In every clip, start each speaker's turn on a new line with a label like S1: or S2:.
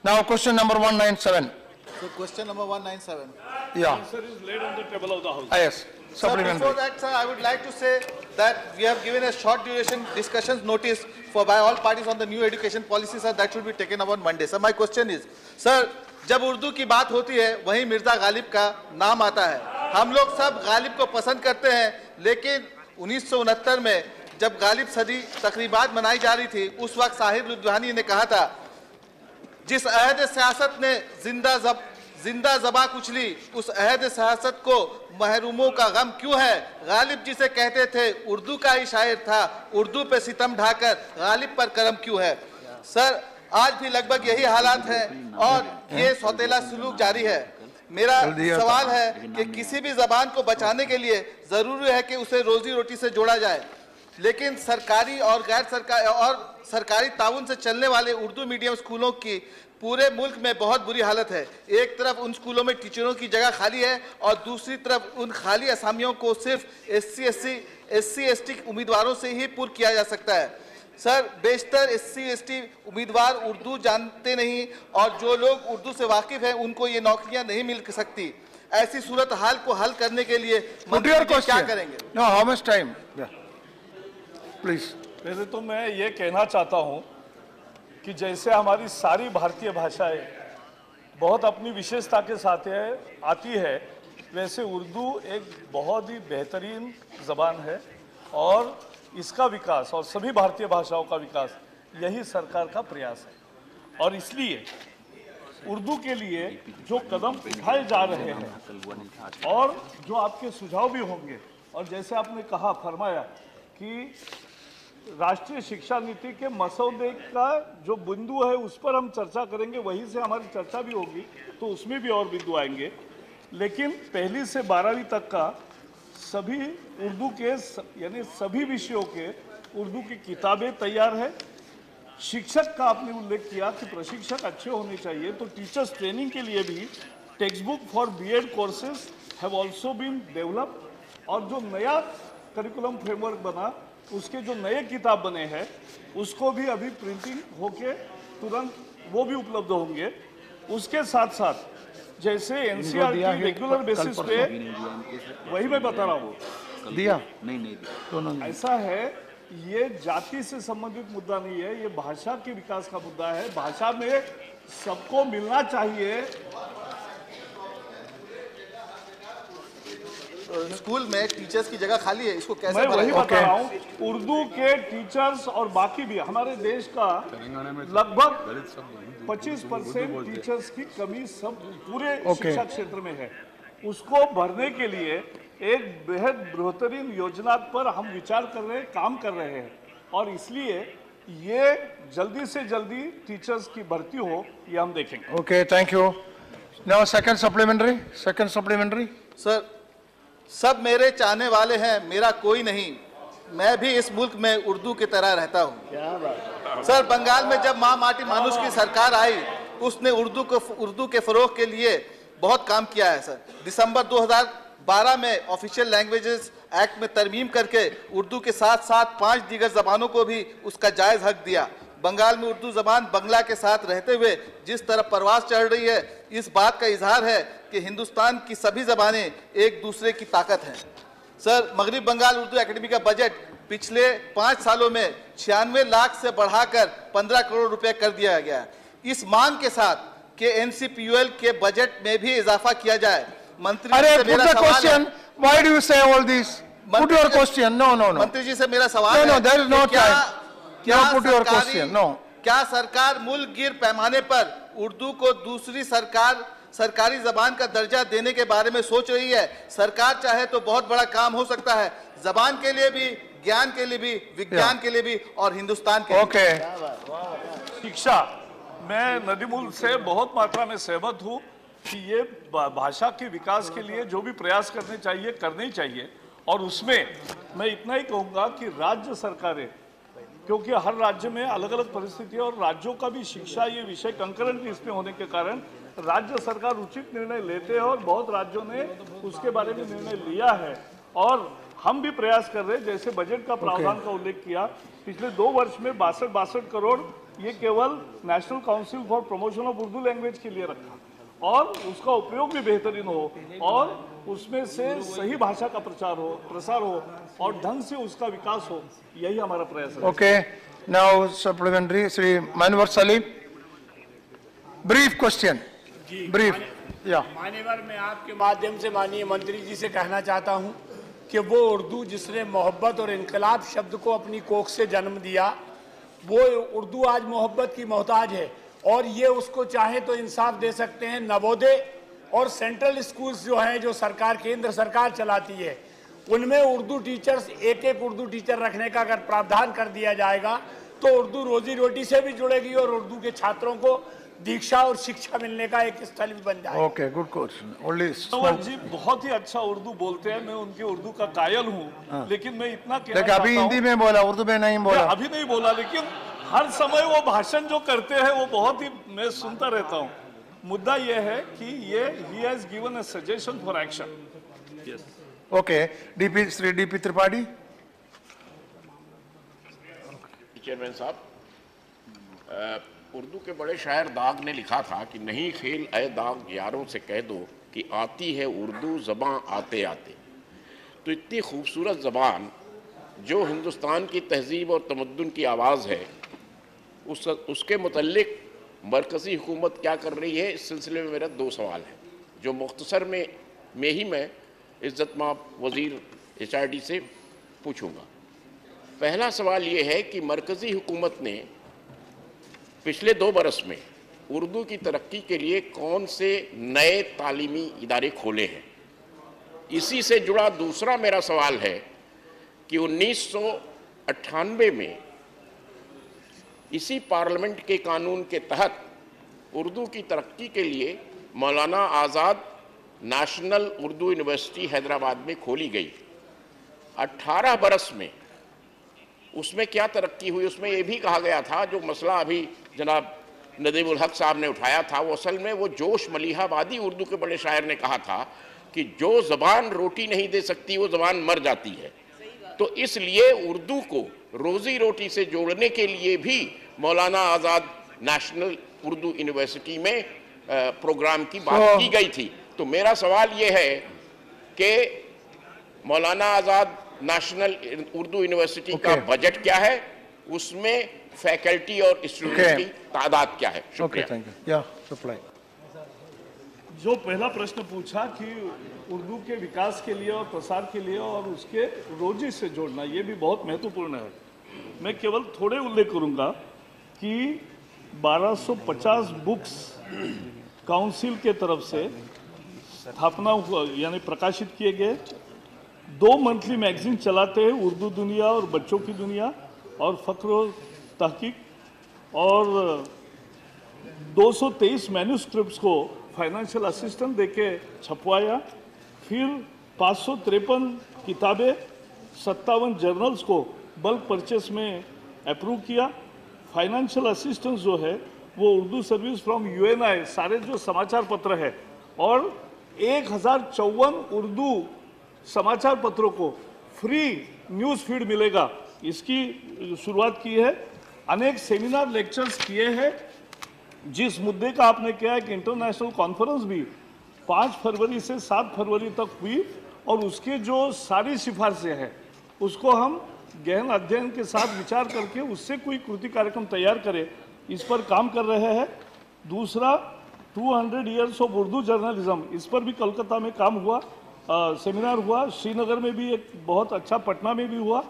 S1: Now question number 197.
S2: So question number 197.
S1: Yeah.
S3: Answer is laid on the table of the House.
S1: Yes.
S2: Sir,
S1: Supplementary.
S2: before that, sir, I would like to say that we have given a short duration discussions notice by all parties on the new education policy, sir. That should be taken up on Monday. Sir, my question is, sir, जब उर्दू की बात होती है वहीं मिर्जा गालिब का नाम आता है। हम लोग सब गालिब को पसंद करते हैं, लेकिन 1969 में जब गालिब सदी तकरीबात मनाई जा रही थी, उस वक्त साहिब लुधियानी ने कहा था, जिस अहद सियासत ने जिंदा जबा कुचली, उस अहद सियासत को महरूमों का गम क्यों है। गालिब जिसे कहते थे उर्दू का ही शायर था, उर्दू पे सितम ढाकर गालिब पर करम क्यों है। सर, आज भी लगभग यही हालात है और ये सौतेला सुलूक जारी है। मेरा सवाल है कि किसी भी जबान को बचाने के लिए जरूरी है कि उसे रोजी रोटी से जोड़ा जाए, लेकिन सरकारी और गैर सरकारी ताउन से चलने वाले उर्दू मीडियम स्कूलों की पूरे मुल्क में बहुत बुरी हालत है। एक तरफ उन स्कूलों में टीचरों की जगह खाली है और दूसरी तरफ उन खाली असामियों को सिर्फ एससी एसटी उम्मीदवारों से ही पूर्ण किया जा सकता है। सर, बेशतर एससी एसटी उम्मीदवार उर्दू जानते नहीं और जो लोग उर्दू से वाकिफ हैं उनको ये नौकरियां नहीं मिल सकती। ऐसी सूरत हाल को हल करने के लिए मंत्री क्या करेंगे?
S1: No, how much time? Yeah. Please.
S3: पहले तो मैं ये कहना चाहता हूँ कि जैसे हमारी सारी भारतीय भाषाएं बहुत अपनी विशेषता के साथ आती है, वैसे उर्दू एक बहुत ही बेहतरीन ज़बान है और इसका विकास और सभी भारतीय भाषाओं का विकास यही सरकार का प्रयास है। और इसलिए उर्दू के लिए जो कदम उठाए जा रहे हैं और जो आपके सुझाव भी होंगे, और जैसे आपने कहा फरमाया कि राष्ट्रीय शिक्षा नीति के मसौदे का जो बिंदु है उस पर हम चर्चा करेंगे, वहीं से हमारी चर्चा भी होगी, तो उसमें भी और बिंदु आएंगे। लेकिन पहली से 12वीं तक का सभी उर्दू के यानी सभी विषयों के उर्दू की किताबें तैयार है। शिक्षक का आपने उल्लेख किया कि प्रशिक्षक अच्छे होने चाहिए, तो टीचर्स ट्रेनिंग के लिए भी textbook for BEd courses have also been develop और जो नया करिकुलम फ्रेमवर्क बना उसके जो नए किताब बने हैं उसको भी अभी प्रिंटिंग होके तुरंत वो भी उपलब्ध होंगे। उसके साथ साथ जैसे एनसीईआरटी रेगुलर बेसिस पे, वही मैं बता रहा हूँ,
S1: दिया
S3: नहीं ऐसा है, ये जाति से संबंधित मुद्दा नहीं है, ये भाषा के विकास का मुद्दा है। भाषा में सबको मिलना चाहिए।
S2: स्कूल में टीचर्स की जगह खाली है, इसको कैसे
S3: मैं वही बता रहा हूँ, उर्दू के टीचर्स और बाकी भी हमारे देश का लगभग 25% टीचर्स की कमी सब पूरे शिक्षा क्षेत्र में है। उसको भरने के लिए एक बेहद बेहतरीन योजना पर हम विचार कर रहे हैं, काम कर रहे हैं, और इसलिए ये जल्दी से जल्दी टीचर्स की भर्ती हो, ये हम देखेंगे।
S1: Okay, thank you. Now second supplementary.
S2: Sir, सब मेरे चाहने वाले हैं, मेरा कोई नहीं, मैं भी इस मुल्क में उर्दू की तरह रहता हूँ। सर, बंगाल में जब माँ माटी मानुष की सरकार आई, उसने उर्दू के फरोग के लिए बहुत काम किया है। सर, दिसंबर 2012 में ऑफिशियल लैंग्वेजेस एक्ट में तरमीम करके उर्दू के साथ साथ 5 दीगर जबानों को भी उसका जायज़ हक दिया। बंगाल में उर्दू जबान बंगला के साथ रहते हुए जिस तरह परवास चढ़ रही है, इस बात का इजहार है कि हिंदुस्तान की सभी जबानें एक दूसरे की ताकत हैं। सर, मगरिब बंगाल उर्दू एकेडमी का बजट पिछले 5 सालों में 96 लाख से बढ़ाकर 15 करोड़ रुपए कर दिया गया है। इस मांग के साथ कि एनसीपीयूएल के बजट में भी इजाफा किया जाए। मंत्री जी से मेरा सवाल है,
S1: why do you say all this? Put your question. No.
S2: मंत्री जी से मेरा सवाल है,
S1: No, there is no time.
S2: क्या
S1: Put your question. No.
S2: क्या सरकार मुल्क गिर पैमाने पर उर्दू को दूसरी सरकारी जबान का दर्जा देने के बारे में सोच रही है? सरकार चाहे तो बहुत बड़ा काम हो सकता है, जबान के लिए भी, ज्ञान के लिए भी, विज्ञान के लिए भी और हिंदुस्तान के
S1: लिए।
S3: शिक्षा, मैं नदीमुल से बहुत मात्रा में सहमत हूँ कि ये भाषा के विकास के लिए जो भी प्रयास करने ही चाहिए। और उसमें मैं इतना ही कहूँगा कि राज्य सरकारें, क्योंकि हर राज्य में अलग अलग परिस्थिति है और राज्यों का भी शिक्षा ये विषय कंकरेंटली इसमें होने के कारण राज्य सरकार उचित निर्णय लेते हैं और बहुत राज्यों ने उसके बारे में निर्णय लिया है और हम भी प्रयास कर रहे हैं। जैसे बजट का प्रावधान का उल्लेख किया, पिछले 2 वर्ष में 62 करोड़ ये केवल national council for promotion of Urdu language के लिए रखा और उसका उपयोग भी बेहतरीन हो और उसमें से सही भाषा का प्रसार हो और ढंग से उसका विकास हो, यही हमारा प्रयास है।
S1: Okay, now supplementary, Sri Manwar Salim. Brief question. Brief. Yeah.
S4: मान्यवर, मैं आपके माध्यम से माननीय मंत्री जी से कहना चाहता हूं कि वो उर्दू जिसने मोहब्बत और इनकलाब शब्द को अपनी कोख से जन्म दिया, वो उर्दू आज मोहब्बत की मोहताज है और ये उसको चाहे तो इंसाफ दे सकते हैं। नवोदय और सेंट्रल स्कूल्स जो हैं, जो सरकार केंद्र सरकार चलाती है, उनमें उर्दू टीचर्स एक उर्दू टीचर रखने का अगर प्रावधान कर दिया जाएगा तो उर्दू रोजी रोटी से भी जुड़ेगी और उर्दू के छात्रों को दीक्षा और शिक्षा मिलने का एक स्थल भी बन जाएगा।
S1: Okay, good question. Only
S3: मनोहर जी बहुत ही अच्छा उर्दू बोलते हैं, मैं उनकी उर्दू का कायल हूँ, लेकिन मैं इतना कहना
S1: देखिए अभी
S3: चाहता हूँ,
S1: हिंदी में बोला, उर्दू में नहीं बोला।
S3: अभी नहीं बोला, लेकिन हर समय वो भाषण जो करते हैं वो बहुत ही मैं सुनता रहता हूँ। मुद्दा ये है कि ये he has given a suggestion for action. Yes.
S1: Okay, Sri DP Tripathi.
S5: Chairman साहब, उर्दू के बड़े शायर दाग ने लिखा था कि नहीं खेल ए दाग यारों से कह दो कि आती है उर्दू ज़बान आते आते। तो इतनी खूबसूरत ज़बान जो हिंदुस्तान की तहज़ीब और तमद्दुन की आवाज़ है, उसके मुतल्लिक मरकज़ी हुकूमत क्या कर रही है, इस सिलसिले में मेरा 2 सवाल हैं जो मुख्तसर में ही मैं इज़्ज़तमाब वज़ीर HRD से पूछूंगा। पहला सवाल ये है कि मरकज़ी हुकूमत ने पिछले 2 बरस में उर्दू की तरक्की के लिए कौन से नए तालीमी इदारे खोले हैं। इसी से जुड़ा दूसरा मेरा सवाल है कि 1998 में इसी पार्लियामेंट के कानून के तहत उर्दू की तरक्की के लिए मौलाना आज़ाद नेशनल उर्दू यूनिवर्सिटी हैदराबाद में खोली गई। 18 बरस में उसमें क्या तरक्की हुई, उसमें ये भी कहा गया था, जो मसला अभी जनाब नदीमुल हक साहब ने उठाया था, वो असल में वो जोश मलिहाबादी उर्दू के बड़े शायर ने कहा था कि जो ज़बान रोटी नहीं दे सकती वो ज़बान मर जाती है। तो इसलिए उर्दू को रोज़ी रोटी से जोड़ने के लिए भी मौलाना आज़ाद नेशनल उर्दू यूनिवर्सिटी में प्रोग्राम की बात की गई थी। तो मेरा सवाल ये है कि मौलाना आज़ाद नेशनल उर्दू यूनिवर्सिटी का बजट क्या है, उसमें फैकल्टी और स्टूडेंट की तादाद क्या है।
S1: Okay, thank you. Yeah, supply.
S3: जो पहला प्रश्न पूछा कि उर्दू के विकास के लिए और प्रसार के लिए और उसके रोजी से जोड़ना, ये भी बहुत महत्वपूर्ण है। मैं केवल थोड़े उल्लेख करूंगा कि 1250 बुक्स काउंसिल के तरफ से स्थापना यानी प्रकाशित किए गए, 2 मंथली मैगजीन चलाते हैं, उर्दू दुनिया और बच्चों की दुनिया और फ़क्र और तहकीक, और 223 मैन्यूस्क्रिप्ट्स को फाइनेंशियल असिस्टेंट देके छपवाया, फिर 553 किताबें, 57 जर्नल्स को बल्क परचेस में अप्रूव किया। फाइनेंशियल असिस्टेंस जो है वो उर्दू सर्विस फ्रॉम UNI सारे जो समाचार पत्र है और 1054 उर्दू समाचार पत्रों को फ्री न्यूज़ फीड मिलेगा, इसकी शुरुआत की है। अनेक सेमिनार लेक्चर्स किए हैं। जिस मुद्दे का आपने किया है कि इंटरनेशनल कॉन्फ्रेंस भी 5 फरवरी से 7 फरवरी तक हुई और उसके जो सारी सिफारिशें हैं उसको हम गहन अध्ययन के साथ विचार करके उससे कोई कृति कार्यक्रम तैयार करें, इस पर काम कर रहे हैं। दूसरा 200 ईयर्स ऑफ उर्दू जर्नलिज्म, इस पर भी कोलकाता में काम हुआ, सेमिनार हुआ, श्रीनगर में भी एक बहुत अच्छा, पटना में भी हुआ,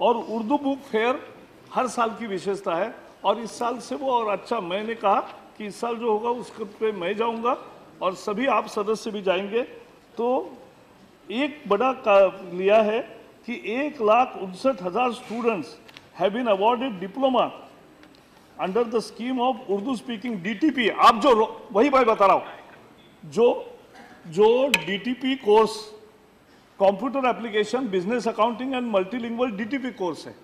S3: और उर्दू बुक फेयर हर साल की विशेषता है और इस साल से वो और अच्छा। मैंने कहा कि इस साल जो होगा उस पे मैं जाऊंगा और सभी आप सदस्य भी जाएंगे। तो एक बड़ा लिया है कि 1,59,000 students have been awarded diploma under the scheme of Urdu speaking DTP। आप जो वही मैं बता रहा हूं, जो DTP course computer application business accounting and multilingual DTP course है,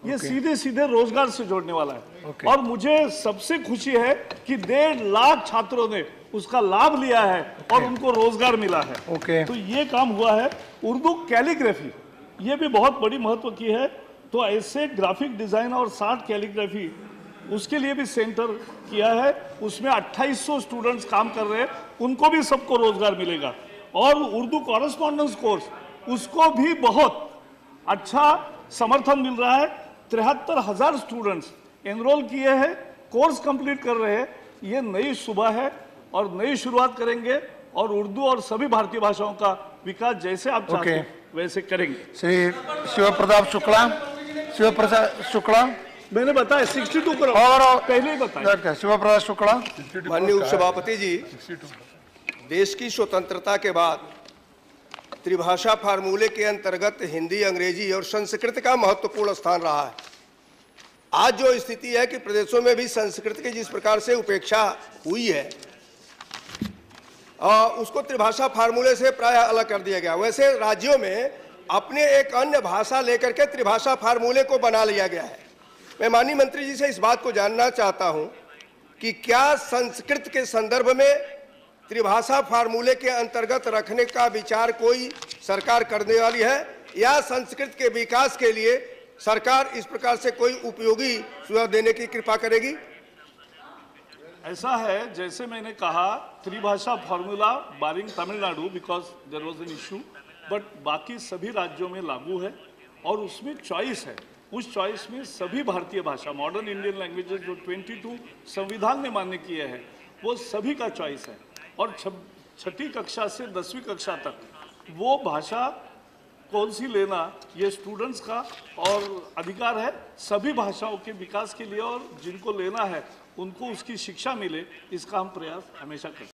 S3: ये सीधे सीधे रोजगार से जोड़ने वाला है। और मुझे सबसे खुशी है कि 1.5 लाख छात्रों ने उसका लाभ लिया है और उनको रोजगार मिला है। तो ये काम हुआ है। उर्दू कैलीग्राफी ये भी बहुत बड़ी महत्व की है। तो ऐसे ग्राफिक डिजाइन और 60 कैलीग्राफी उसके लिए भी सेंटर किया है। उसमें 2800 स्टूडेंट्स काम कर रहे हैं, उनको भी सबको रोजगार मिलेगा। और उर्दू कॉरेस्पॉन्डेंस कोर्स, उसको भी बहुत अच्छा समर्थन मिल रहा है। 73,000 स्टूडेंट्स एनरोल किए हैं, कोर्स कंप्लीट कर रहे हैं। ये नई सुबह है और नई शुरुआत करेंगे और उर्दू और सभी भारतीय भाषाओं का विकास जैसे आप चाहते हैं वैसे करेंगे।
S1: श्री शिव प्रताप शुक्ला
S3: मैंने बताया 62 करोड़
S1: और
S3: पहले ही बताया।
S1: शिव प्रताप शुक्ला।
S6: माननीय उपसभापति जी, देश की स्वतंत्रता के बाद त्रिभाषा फार्मूले के अंतर्गत हिंदी, अंग्रेजी और संस्कृत का महत्वपूर्ण स्थान रहा है। आज जो स्थिति है कि प्रदेशों में भी संस्कृत की जिस प्रकार से उपेक्षा हुई है, उसको त्रिभाषा फार्मूले से प्राय अलग कर दिया गया। वैसे राज्यों में अपने एक अन्य भाषा लेकर के त्रिभाषा फार्मूले को बना लिया गया है। मैं माननीय मंत्री जी से इस बात को जानना चाहता हूं कि क्या संस्कृत के संदर्भ में त्रिभाषा फार्मूले के अंतर्गत रखने का विचार कोई सरकार करने वाली है, या संस्कृत के विकास के लिए सरकार इस प्रकार से कोई उपयोगी सुझाव देने की कृपा करेगी?
S3: ऐसा है, जैसे मैंने कहा, त्रिभाषा formula barring Tamil Nadu because there was an issue, but बाकी सभी राज्यों में लागू है और उसमें चॉइस है। उस चॉइस में सभी भारतीय भाषा, मॉडर्न इंडियन लैंग्वेजेस जो 22 संविधान ने मान्य किए हैं, वो सभी का चॉइस है। और 6ठी कक्षा से 10वीं कक्षा तक वो भाषा कौन सी लेना, ये स्टूडेंट्स का और अधिकार है सभी भाषाओं के विकास के लिए, और जिनको लेना है उनको उसकी शिक्षा मिले, इसका हम प्रयास हमेशा करते हैं।